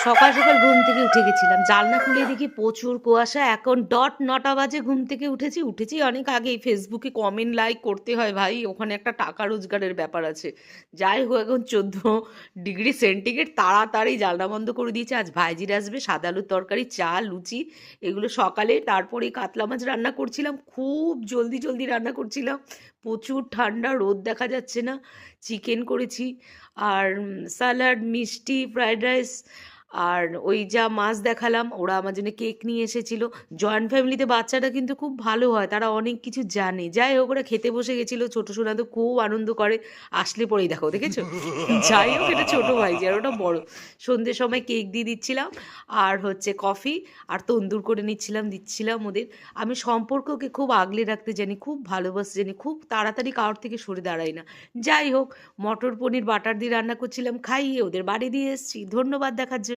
সকাল সকাল ঘুম থেকে উঠে গেছিলাম, জানলা খুলে দেখি প্রচুর কুয়াশা। এখন ডট ৯টা বাজে, ঘুম থেকে উঠেছি অনেক আগেই। ফেসবুকে কমেন্ট লাইক করতে হয় ভাই, ওখানে একটা টাকা রোজগারের ব্যাপার আছে। যাই হোক, এখন 14 ডিগ্রি সেন্টিগ্রেড, তাড়াতাড়ি জানলা বন্ধ করে দিয়েছে। আজ ভাইজির আসবে, সাদা আলুর তরকারি, চা, লুচি, এগুলো সকালে। তারপরে কাতলা মাছ রান্না করছিলাম, খুব জলদি জলদি রান্না করছিলাম। প্রচুর ঠান্ডা, রোদ দেখা যাচ্ছে না। চিকেন করেছি, আর স্যালাড, মিষ্টি, ফ্রাইড রাইস, আর ওই যা মাছ দেখালাম, ওরা আমার জন্য কেক নিয়ে এসেছিলো। জয়েন্ট ফ্যামিলিতে বাচ্চাটা কিন্তু খুব ভালো হয়, তারা অনেক কিছু জানে। যাই হোক, ওরা খেতে বসে গেছিলো, ছোটো সোনা তো খুব আনন্দ করে। আসলে পরেই দেখো, দেখেছো? যাই হোক, এটা ছোটো ভাইজি আর ওটা বড়। সন্ধ্যের সময় কেক দিয়ে দিচ্ছিলাম, আর হচ্ছে কফি, আর তন্দুর করে দিচ্ছিলাম ওদের। আমি সম্পর্ককে খুব আগলে রাখতে জানি, খুব ভালোবাসতে জানি, খুব তাড়াতাড়ি কারোর থেকে সরে দাঁড়াই না। যাই হোক, মটর পনির বাটার দিয়ে রান্না করছিলাম, খাইয়ে ওদের বাড়ি দিয়ে এসেছি। ধন্যবাদ দেখার জন্য।